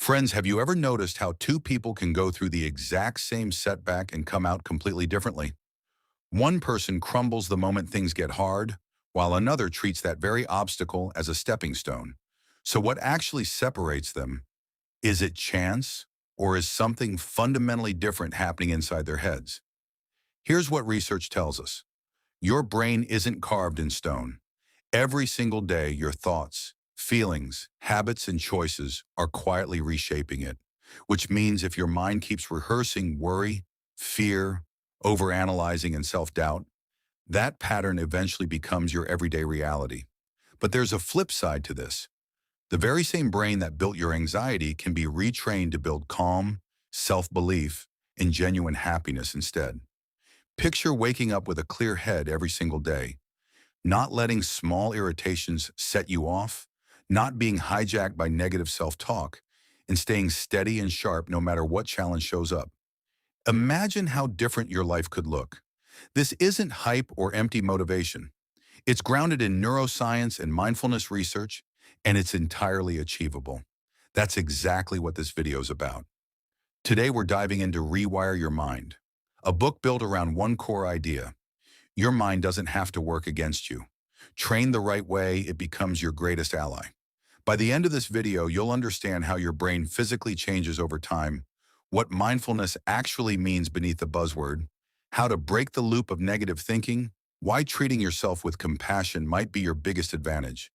Friends, have you ever noticed how two people can go through the exact same setback and come out completely differently? One person crumbles the moment things get hard, while another treats that very obstacle as a stepping stone. So what actually separates them? Is it chance, or is something fundamentally different happening inside their heads? Here's what research tells us. Your brain isn't carved in stone. Every single day, your thoughts, feelings, habits, and choices are quietly reshaping it, which means if your mind keeps rehearsing worry, fear, overanalyzing, and self-doubt, that pattern eventually becomes your everyday reality. But there's a flip side to this. The very same brain that built your anxiety can be retrained to build calm, self-belief, and genuine happiness instead. Picture waking up with a clear head every single day, not letting small irritations set you off, not being hijacked by negative self-talk, and staying steady and sharp no matter what challenge shows up. Imagine how different your life could look. This isn't hype or empty motivation. It's grounded in neuroscience and mindfulness research, and it's entirely achievable. That's exactly what this video is about. Today we're diving into Rewire Your Mind, a book built around one core idea. Your mind doesn't have to work against you. Trained the right way, it becomes your greatest ally. By the end of this video, you'll understand how your brain physically changes over time, what mindfulness actually means beneath the buzzword, how to break the loop of negative thinking, why treating yourself with compassion might be your biggest advantage,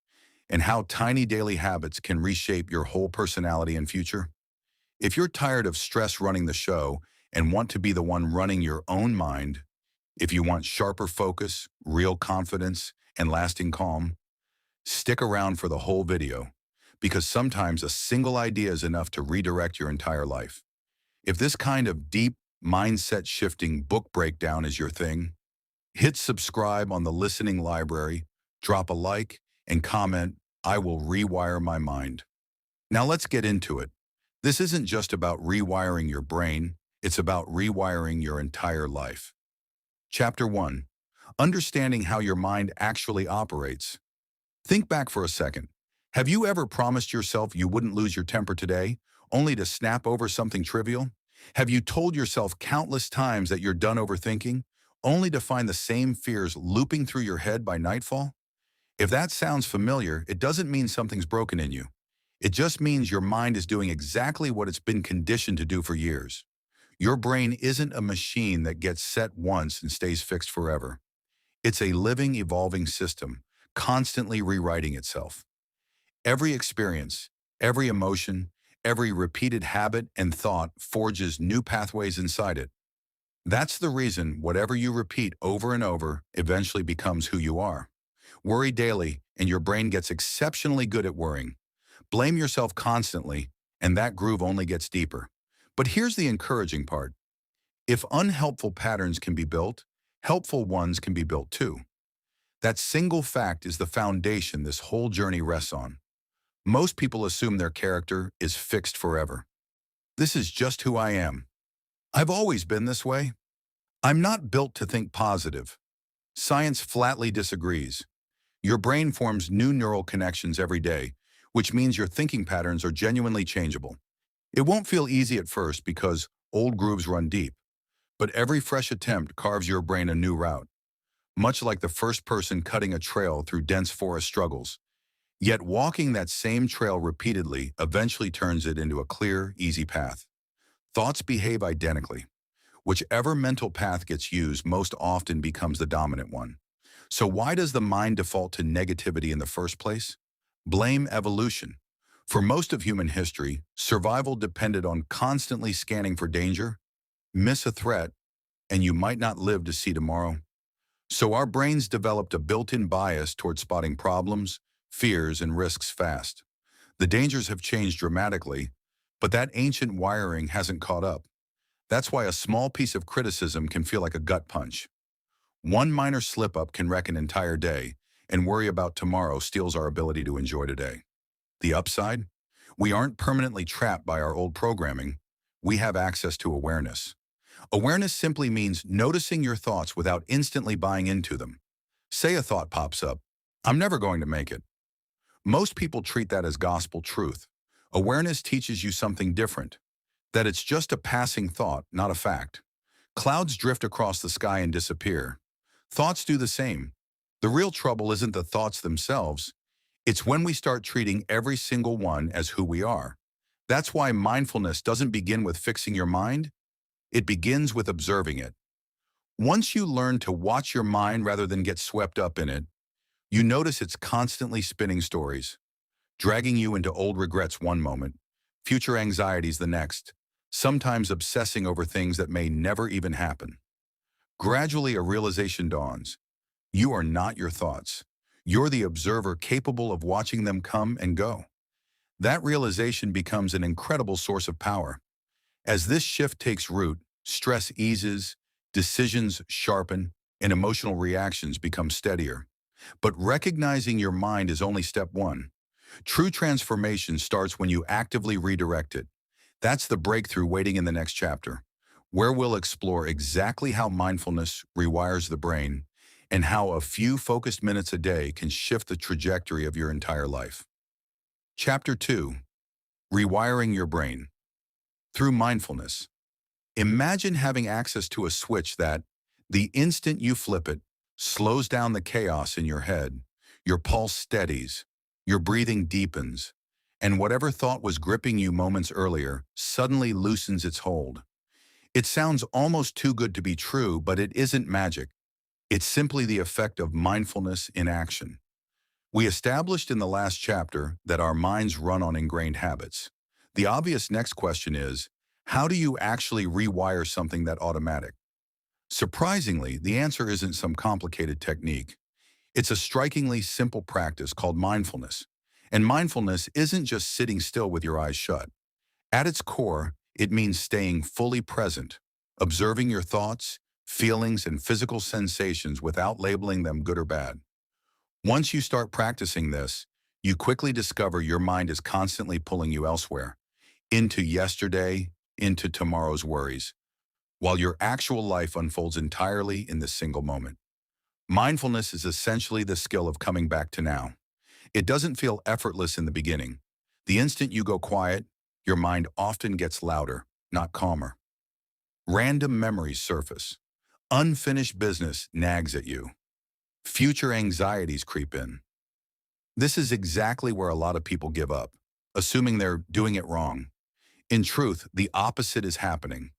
and how tiny daily habits can reshape your whole personality and future. If you're tired of stress running the show and want to be the one running your own mind, if you want sharper focus, real confidence, and lasting calm, stick around for the whole video, because sometimes a single idea is enough to redirect your entire life. If this kind of deep, mindset-shifting book breakdown is your thing, hit subscribe on the listening library, drop a like, and comment, "I will rewire my mind." Now let's get into it. This isn't just about rewiring your brain, it's about rewiring your entire life. Chapter 1. Understanding how your mind actually operates. Think back for a second. Have you ever promised yourself you wouldn't lose your temper today, only to snap over something trivial? Have you told yourself countless times that you're done overthinking, only to find the same fears looping through your head by nightfall? If that sounds familiar, it doesn't mean something's broken in you. It just means your mind is doing exactly what it's been conditioned to do for years. Your brain isn't a machine that gets set once and stays fixed forever. It's a living, evolving system, constantly rewriting itself. Every experience, every emotion, every repeated habit and thought forges new pathways inside it. That's the reason whatever you repeat over and over eventually becomes who you are. Worry daily, and your brain gets exceptionally good at worrying. Blame yourself constantly, and that groove only gets deeper. But here's the encouraging part. If unhelpful patterns can be built, helpful ones can be built too. That single fact is the foundation this whole journey rests on. Most people assume their character is fixed forever. This is just who I am. I've always been this way. I'm not built to think positive. Science flatly disagrees. Your brain forms new neural connections every day, which means your thinking patterns are genuinely changeable. It won't feel easy at first because old grooves run deep, but every fresh attempt carves your brain a new route, much like the first person cutting a trail through dense forest struggles. Yet walking that same trail repeatedly eventually turns it into a clear, easy path. Thoughts behave identically. Whichever mental path gets used most often becomes the dominant one. So why does the mind default to negativity in the first place? Blame evolution. For most of human history, survival depended on constantly scanning for danger. Miss a threat, and you might not live to see tomorrow. So our brains developed a built-in bias toward spotting problems, fears, and risks fast. The dangers have changed dramatically, but that ancient wiring hasn't caught up. That's why a small piece of criticism can feel like a gut punch. One minor slip-up can wreck an entire day, and worry about tomorrow steals our ability to enjoy today. The upside? We aren't permanently trapped by our old programming. We have access to awareness. Awareness simply means noticing your thoughts without instantly buying into them. Say a thought pops up, "I'm never going to make it." Most people treat that as gospel truth. Awareness teaches you something different, that it's just a passing thought, not a fact. Clouds drift across the sky and disappear. Thoughts do the same. The real trouble isn't the thoughts themselves. It's when we start treating every single one as who we are. That's why mindfulness doesn't begin with fixing your mind. It begins with observing it. Once you learn to watch your mind rather than get swept up in it, you notice it's constantly spinning stories, dragging you into old regrets one moment, future anxieties the next, sometimes obsessing over things that may never even happen. Gradually, a realization dawns. You are not your thoughts. You're the observer capable of watching them come and go. That realization becomes an incredible source of power. As this shift takes root, stress eases, decisions sharpen, and emotional reactions become steadier. But recognizing your mind is only step one. True transformation starts when you actively redirect it. That's the breakthrough waiting in the next chapter, where we'll explore exactly how mindfulness rewires the brain and how a few focused minutes a day can shift the trajectory of your entire life. Chapter 2. Rewiring Your Brain. Through mindfulness. Imagine having access to a switch that, the instant you flip it, slows down the chaos in your head, your pulse steadies, your breathing deepens, and whatever thought was gripping you moments earlier suddenly loosens its hold. It sounds almost too good to be true, but it isn't magic. It's simply the effect of mindfulness in action. We established in the last chapter that our minds run on ingrained habits. The obvious next question is, how do you actually rewire something that automatic? Surprisingly, the answer isn't some complicated technique. It's a strikingly simple practice called mindfulness. And mindfulness isn't just sitting still with your eyes shut. At its core, it means staying fully present, observing your thoughts, feelings, and physical sensations without labeling them good or bad. Once you start practicing this, you quickly discover your mind is constantly pulling you elsewhere, into yesterday, into tomorrow's worries, while your actual life unfolds entirely in this single moment. Mindfulness is essentially the skill of coming back to now. It doesn't feel effortless in the beginning. The instant you go quiet, your mind often gets louder, not calmer. Random memories surface. Unfinished business nags at you. Future anxieties creep in. This is exactly where a lot of people give up, assuming they're doing it wrong. In truth, the opposite is happening.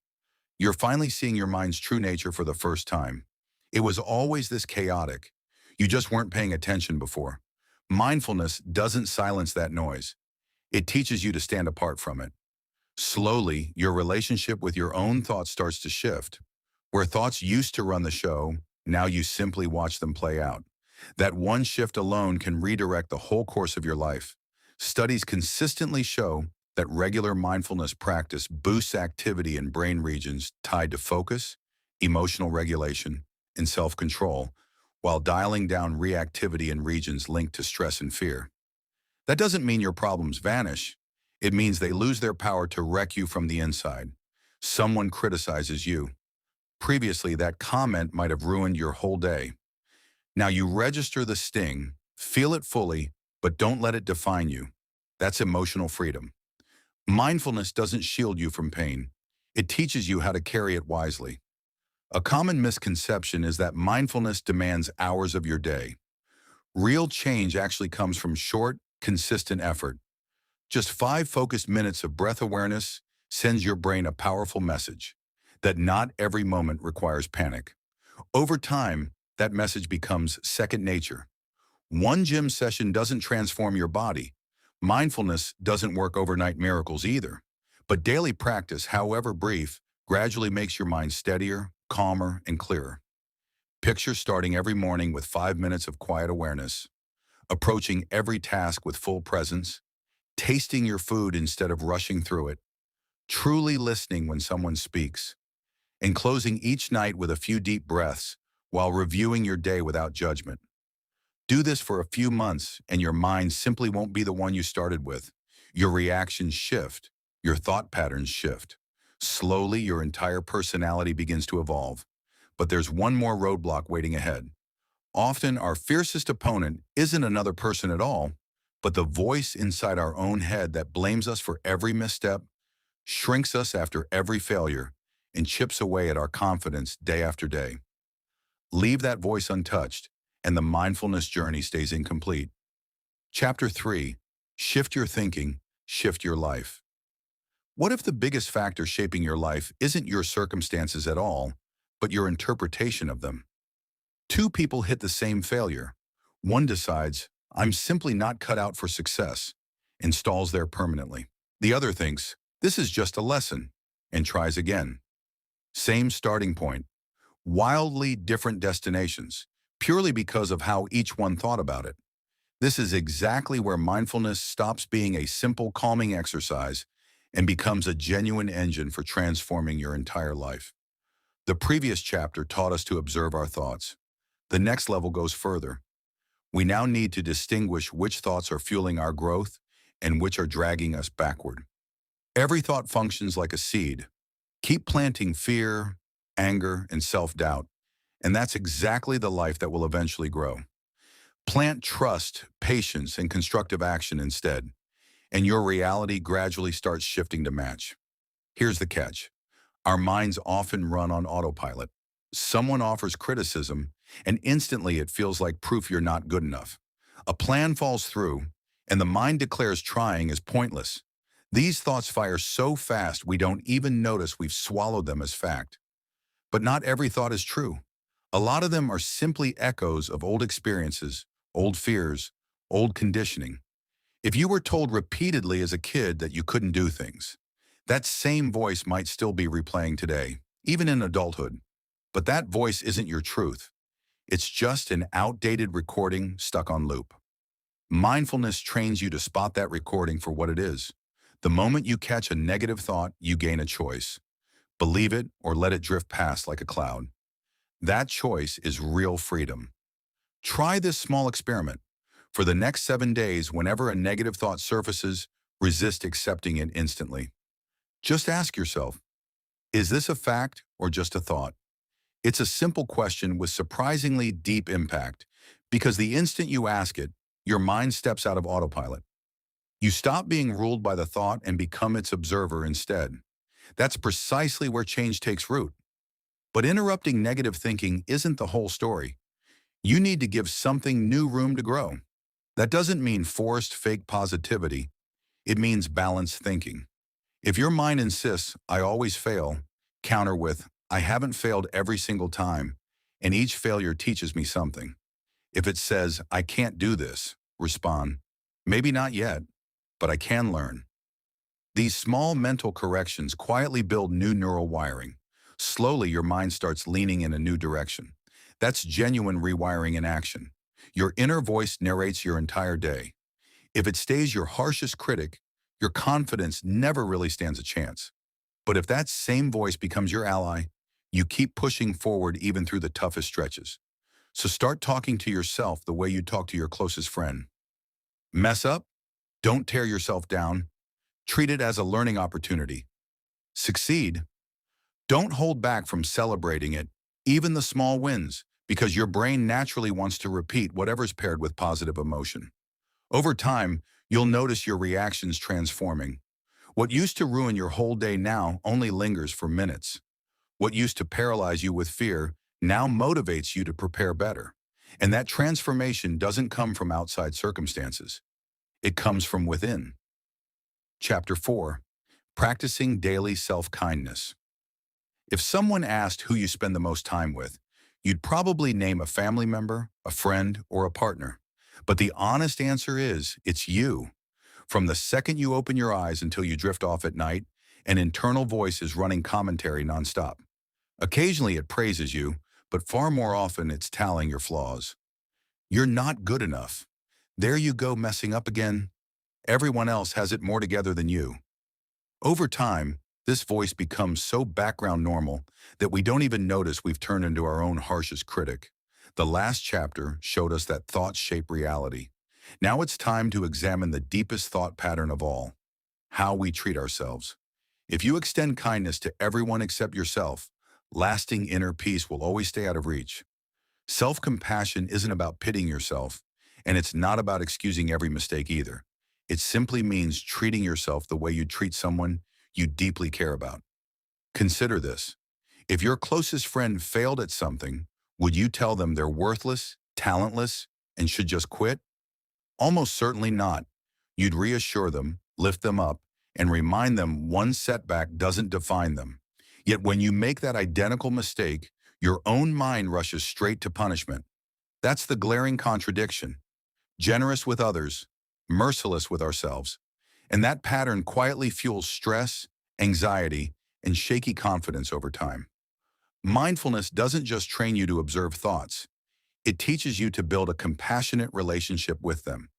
You're finally seeing your mind's true nature for the first time. It was always this chaotic. You just weren't paying attention before. Mindfulness doesn't silence that noise. It teaches you to stand apart from it. Slowly, your relationship with your own thoughts starts to shift. Where thoughts used to run the show, now you simply watch them play out. That one shift alone can redirect the whole course of your life. Studies consistently show that regular mindfulness practice boosts activity in brain regions tied to focus, emotional regulation, and self-control, while dialing down reactivity in regions linked to stress and fear. That doesn't mean your problems vanish. It means they lose their power to wreck you from the inside. Someone criticizes you. Previously, that comment might have ruined your whole day. Now you register the sting, feel it fully, but don't let it define you. That's emotional freedom. Mindfulness doesn't shield you from pain. It teaches you how to carry it wisely. A common misconception is that mindfulness demands hours of your day. Real change actually comes from short, consistent effort. Just 5 focused minutes of breath awareness sends your brain a powerful message that not every moment requires panic. Over time, that message becomes second nature. One gym session doesn't transform your body. Mindfulness doesn't work overnight miracles either. But daily practice, however brief, gradually makes your mind steadier, calmer, and clearer. Picture starting every morning with 5 minutes of quiet awareness, approaching every task with full presence, tasting your food instead of rushing through it, truly listening when someone speaks, and closing each night with a few deep breaths while reviewing your day without judgment. Do this for a few months and your mind simply won't be the one you started with. Your reactions shift, your thought patterns shift. Slowly, your entire personality begins to evolve. But there's one more roadblock waiting ahead. Often, our fiercest opponent isn't another person at all, But the voice inside our own head that blames us for every misstep, shrinks us after every failure, and chips away at our confidence day after day. Leave that voice untouched, and the mindfulness journey stays incomplete. Chapter 3. Shift your thinking, shift your life. What if the biggest factor shaping your life isn't your circumstances at all, but your interpretation of them? Two people hit the same failure. One decides, I'm simply not cut out for success, and stalls there permanently. The other thinks, this is just a lesson, and tries again. Same starting point, wildly different destinations, purely because of how each one thought about it. This is exactly where mindfulness stops being a simple calming exercise and becomes a genuine engine for transforming your entire life. The previous chapter taught us to observe our thoughts. The next level goes further. We now need to distinguish which thoughts are fueling our growth and which are dragging us backward. Every thought functions like a seed. Keep planting fear, anger, and self-doubt, and that's exactly the life that will eventually grow. Plant trust, patience, and constructive action instead, and your reality gradually starts shifting to match. Here's the catch. Our minds often run on autopilot. Someone offers criticism, and instantly it feels like proof you're not good enough. A plan falls through, and the mind declares trying is pointless. These thoughts fire so fast we don't even notice we've swallowed them as fact. But not every thought is true. A lot of them are simply echoes of old experiences, old fears, old conditioning. If you were told repeatedly as a kid that you couldn't do things, that same voice might still be replaying today, even in adulthood. But that voice isn't your truth. It's just an outdated recording stuck on loop. Mindfulness trains you to spot that recording for what it is. The moment you catch a negative thought, you gain a choice. Believe it or let it drift past like a cloud. That choice is real freedom. Try this small experiment. For the next 7 days, whenever a negative thought surfaces, resist accepting it instantly. Just ask yourself, is this a fact or just a thought? It's a simple question with surprisingly deep impact, because the instant you ask it, your mind steps out of autopilot. You stop being ruled by the thought and become its observer instead. That's precisely where change takes root. But interrupting negative thinking isn't the whole story. You need to give something new room to grow. That doesn't mean forced fake positivity. It means balanced thinking. If your mind insists, I always fail, counter with, I haven't failed every single time, and each failure teaches me something. If it says, I can't do this, respond, maybe not yet, but I can learn. These small mental corrections quietly build new neural wiring. Slowly, your mind starts leaning in a new direction. That's genuine rewiring in action. Your inner voice narrates your entire day. If it stays your harshest critic, your confidence never really stands a chance. But if that same voice becomes your ally, you keep pushing forward even through the toughest stretches. So start talking to yourself the way you talk to your closest friend. Mess up? Don't tear yourself down. Treat it as a learning opportunity. Succeed? Don't hold back from celebrating it, even the small wins, because your brain naturally wants to repeat whatever's paired with positive emotion. Over time, you'll notice your reactions transforming. What used to ruin your whole day now only lingers for minutes. What used to paralyze you with fear now motivates you to prepare better. And that transformation doesn't come from outside circumstances. It comes from within. Chapter 4. Practicing daily self-kindness. If someone asked who you spend the most time with, you'd probably name a family member, a friend, or a partner. But the honest answer is, it's you. From the second you open your eyes until you drift off at night, an internal voice is running commentary nonstop. Occasionally it praises you, but far more often it's telling your flaws. You're not good enough. There you go messing up again. Everyone else has it more together than you. Over time, this voice becomes so background normal that we don't even notice we've turned into our own harshest critic. The last chapter showed us that thoughts shape reality. Now it's time to examine the deepest thought pattern of all, how we treat ourselves. If you extend kindness to everyone except yourself, lasting inner peace will always stay out of reach. Self-compassion isn't about pitying yourself. And it's not about excusing every mistake either. It simply means treating yourself the way you treat someone you deeply care about. Consider this. If your closest friend failed at something, would you tell them they're worthless, talentless, and should just quit? Almost certainly not. You'd reassure them, lift them up, and remind them one setback doesn't define them. Yet when you make that identical mistake, your own mind rushes straight to punishment. That's the glaring contradiction. Generous with others, merciless with ourselves. And that pattern quietly fuels stress, anxiety, and shaky confidence over time. Mindfulness doesn't just train you to observe thoughts. It teaches you to build a compassionate relationship with them.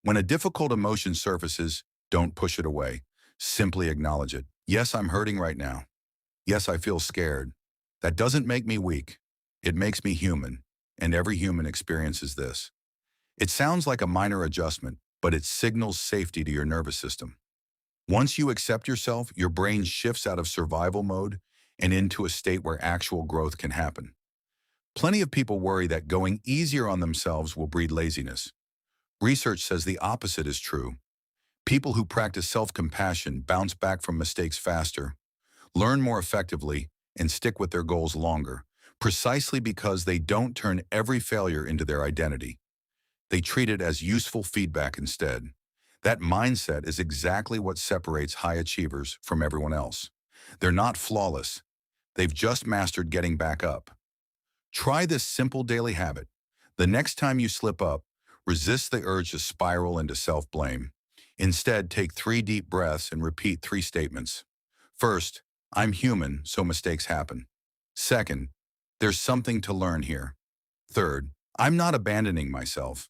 When a difficult emotion surfaces, don't push it away. Simply acknowledge it. Yes, I'm hurting right now. Yes, I feel scared. That doesn't make me weak. It makes me human, and every human experiences this. It sounds like a minor adjustment, but it signals safety to your nervous system. Once you accept yourself, your brain shifts out of survival mode and into a state where actual growth can happen. Plenty of people worry that going easier on themselves will breed laziness. Research says the opposite is true. People who practice self-compassion bounce back from mistakes faster, learn more effectively, and stick with their goals longer, precisely because they don't turn every failure into their identity. They treat it as useful feedback instead. That mindset is exactly what separates high achievers from everyone else. They're not flawless. They've just mastered getting back up. Try this simple daily habit. The next time you slip up, resist the urge to spiral into self-blame. Instead, take 3 deep breaths and repeat 3 statements. First, I'm human, so mistakes happen. Second, there's something to learn here. Third, I'm not abandoning myself.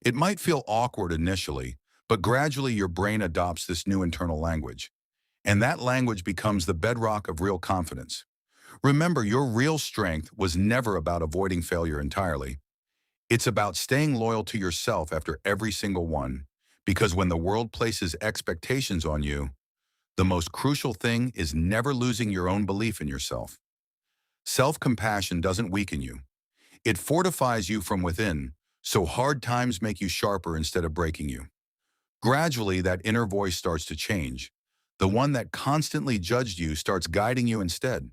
It might feel awkward initially, but gradually your brain adopts this new internal language. And that language becomes the bedrock of real confidence. Remember, your real strength was never about avoiding failure entirely. It's about staying loyal to yourself after every single one, because when the world places expectations on you, the most crucial thing is never losing your own belief in yourself. Self-compassion doesn't weaken you. It fortifies you from within, so hard times make you sharper instead of breaking you. Gradually, that inner voice starts to change. The one that constantly judged you starts guiding you instead.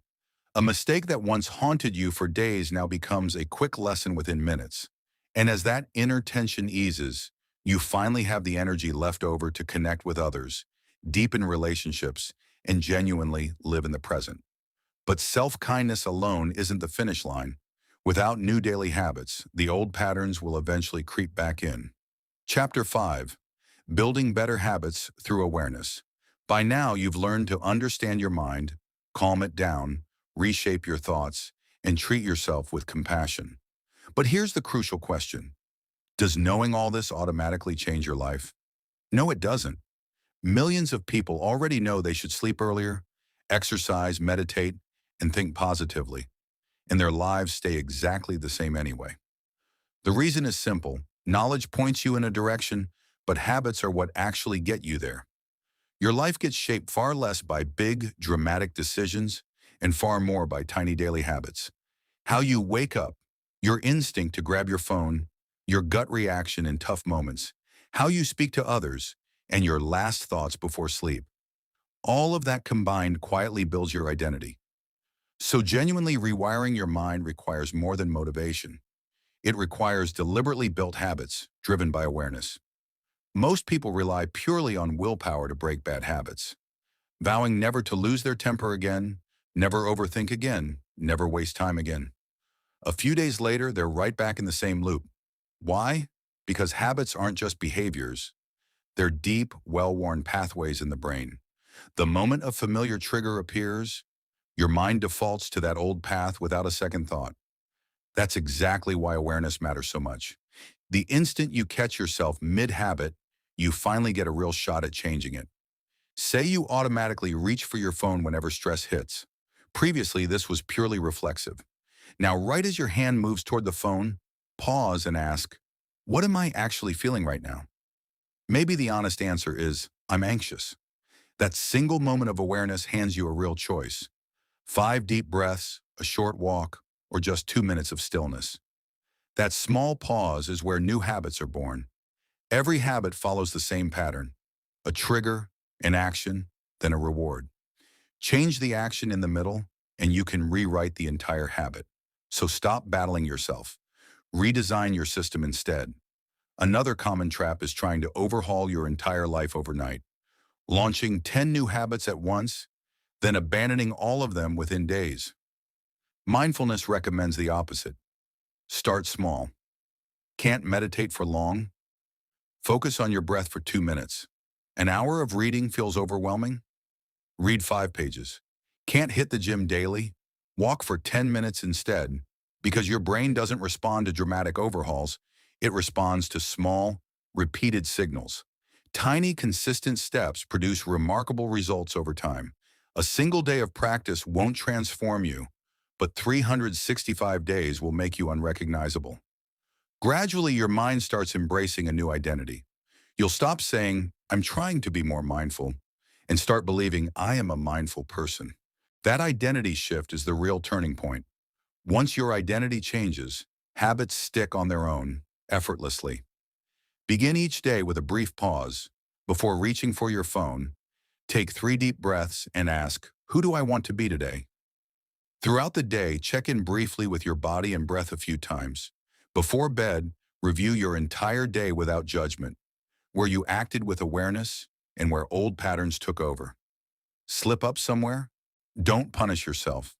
A mistake that once haunted you for days now becomes a quick lesson within minutes. And as that inner tension eases, you finally have the energy left over to connect with others, deepen relationships, and genuinely live in the present. But self-kindness alone isn't the finish line. Without new daily habits, the old patterns will eventually creep back in. Chapter 5. Building Better Habits Through Awareness. By now, you've learned to understand your mind, calm it down, reshape your thoughts, and treat yourself with compassion. But here's the crucial question. Does knowing all this automatically change your life? No, it doesn't. Millions of people already know they should sleep earlier, exercise, meditate, and think positively, and their lives stay exactly the same anyway. The reason is simple. Knowledge points you in a direction, but habits are what actually get you there. Your life gets shaped far less by big, dramatic decisions and far more by tiny daily habits. How you wake up, your instinct to grab your phone, your gut reaction in tough moments, how you speak to others, and your last thoughts before sleep. All of that combined quietly builds your identity. So genuinely rewiring your mind requires more than motivation. It requires deliberately built habits driven by awareness. Most people rely purely on willpower to break bad habits, vowing never to lose their temper again, never overthink again, never waste time again. A few days later, they're right back in the same loop. Why? Because habits aren't just behaviors. They're deep, well-worn pathways in the brain. The moment a familiar trigger appears, your mind defaults to that old path without a second thought. That's exactly why awareness matters so much. The instant you catch yourself mid-habit, you finally get a real shot at changing it. Say you automatically reach for your phone whenever stress hits. Previously, this was purely reflexive. Now, right as your hand moves toward the phone, pause and ask, what am I actually feeling right now? Maybe the honest answer is, I'm anxious. That single moment of awareness hands you a real choice. 5 deep breaths, a short walk, or just 2 minutes of stillness. That small pause is where new habits are born. Every habit follows the same pattern: a trigger, an action, then a reward. Change the action in the middle, and you can rewrite the entire habit. So stop battling yourself. Redesign your system instead. Another common trap is trying to overhaul your entire life overnight, launching 10 new habits at once, then abandoning all of them within days. Mindfulness recommends the opposite. Start small. Can't meditate for long? Focus on your breath for 2 minutes. An hour of reading feels overwhelming? Read 5 pages. Can't hit the gym daily? Walk for 10 minutes instead, because your brain doesn't respond to dramatic overhauls. It responds to small, repeated signals. Tiny, consistent steps produce remarkable results over time. A single day of practice won't transform you, but 365 days will make you unrecognizable. Gradually, your mind starts embracing a new identity. You'll stop saying, "I'm trying to be more mindful," and start believing, "I am a mindful person." That identity shift is the real turning point. Once your identity changes, habits stick on their own, effortlessly. Begin each day with a brief pause. Before reaching for your phone, take 3 deep breaths and ask, "Who do I want to be today?" Throughout the day, check in briefly with your body and breath a few times. Before bed, review your entire day without judgment, where you acted with awareness and where old patterns took over. Slip up somewhere? Don't punish yourself.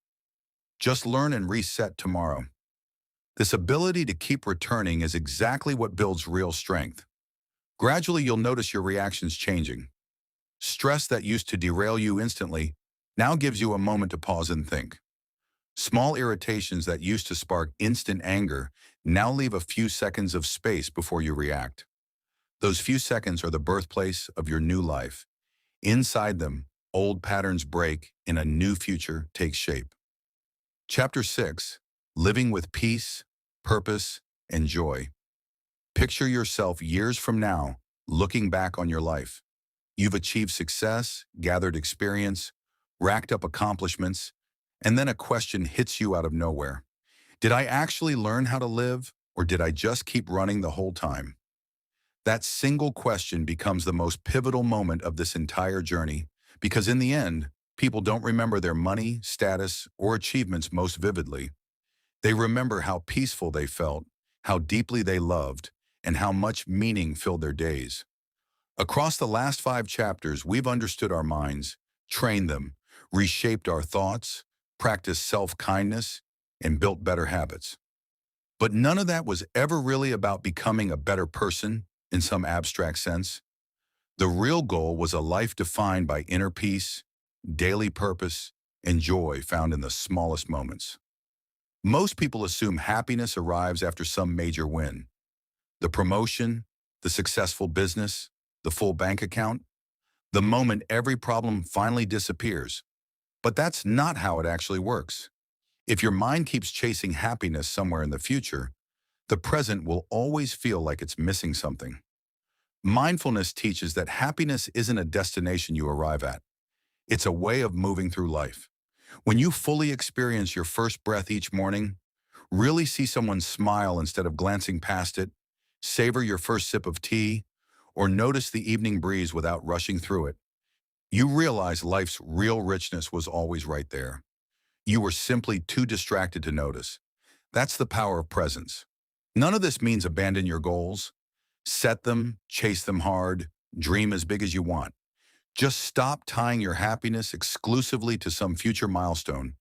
Just learn and reset tomorrow. This ability to keep returning is exactly what builds real strength. Gradually, you'll notice your reactions changing. Stress that used to derail you instantly now gives you a moment to pause and think. Small irritations that used to spark instant anger now leave a few seconds of space before you react. Those few seconds are the birthplace of your new life. Inside them, old patterns break and a new future takes shape. Chapter 6: Living with Peace, Purpose, and Joy. Picture yourself years from now, looking back on your life. You've achieved success, gathered experience, racked up accomplishments, and then a question hits you out of nowhere. Did I actually learn how to live, or did I just keep running the whole time? That single question becomes the most pivotal moment of this entire journey, because in the end, people don't remember their money, status, or achievements most vividly. They remember how peaceful they felt, how deeply they loved, and how much meaning filled their days. Across the last 5 chapters, we've understood our minds, trained them, reshaped our thoughts, practiced self-kindness, and built better habits. But none of that was ever really about becoming a better person in some abstract sense. The real goal was a life defined by inner peace, daily purpose, and joy found in the smallest moments. Most people assume happiness arrives after some major win. The promotion, the successful business, the full bank account, the moment every problem finally disappears. But that's not how it actually works. If your mind keeps chasing happiness somewhere in the future, the present will always feel like it's missing something. Mindfulness teaches that happiness isn't a destination you arrive at. It's a way of moving through life. When you fully experience your first breath each morning, really see someone smile instead of glancing past it, savor your first sip of tea, or notice the evening breeze without rushing through it, you realize life's real richness was always right there. You were simply too distracted to notice. That's the power of presence. None of this means abandon your goals. Set them, chase them hard, dream as big as you want. Just stop tying your happiness exclusively to some future milestone,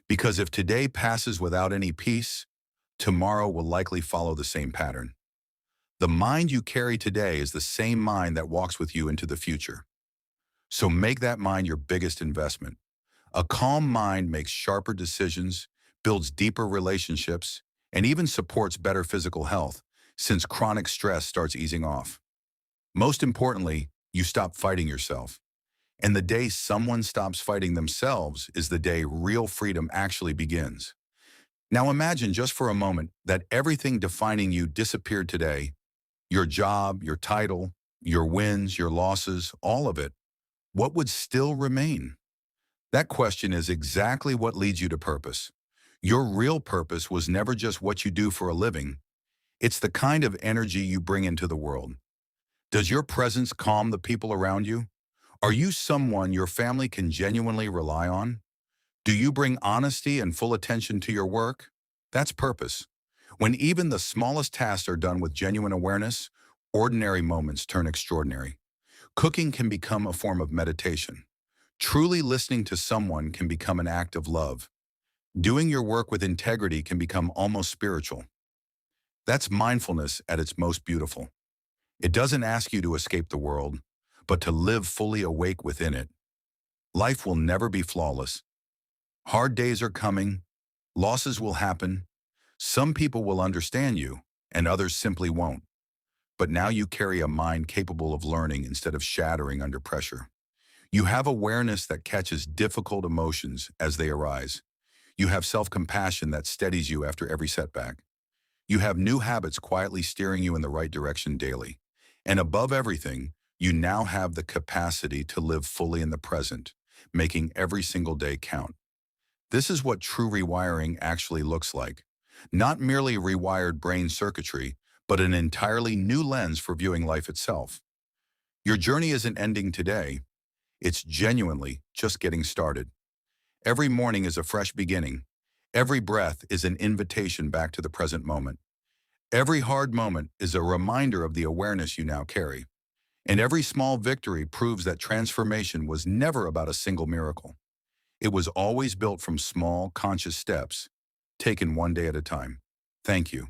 because if today passes without any peace, tomorrow will likely follow the same pattern. The mind you carry today is the same mind that walks with you into the future. So make that mind your biggest investment. A calm mind makes sharper decisions, builds deeper relationships, and even supports better physical health, since chronic stress starts easing off. Most importantly, you stop fighting yourself. And the day someone stops fighting themselves is the day real freedom actually begins. Now imagine just for a moment that everything defining you disappeared today. Your job, your title, your wins, your losses, all of it. What would still remain? That question is exactly what leads you to purpose. Your real purpose was never just what you do for a living. It's the kind of energy you bring into the world. Does your presence calm the people around you? Are you someone your family can genuinely rely on? Do you bring honesty and full attention to your work? That's purpose. When even the smallest tasks are done with genuine awareness, ordinary moments turn extraordinary. Cooking can become a form of meditation. Truly listening to someone can become an act of love. Doing your work with integrity can become almost spiritual. That's mindfulness at its most beautiful. It doesn't ask you to escape the world, but to live fully awake within it. Life will never be flawless. Hard days are coming. Losses will happen. Some people will understand you, and others simply won't. But now you carry a mind capable of learning instead of shattering under pressure. You have awareness that catches difficult emotions as they arise. You have self-compassion that steadies you after every setback. You have new habits quietly steering you in the right direction daily. And above everything, you now have the capacity to live fully in the present, making every single day count. This is what true rewiring actually looks like. Not merely rewired brain circuitry, but an entirely new lens for viewing life itself. Your journey isn't ending today. It's genuinely just getting started. Every morning is a fresh beginning. Every breath is an invitation back to the present moment. Every hard moment is a reminder of the awareness you now carry. And every small victory proves that transformation was never about a single miracle. It was always built from small, conscious steps, taken one day at a time. Thank you.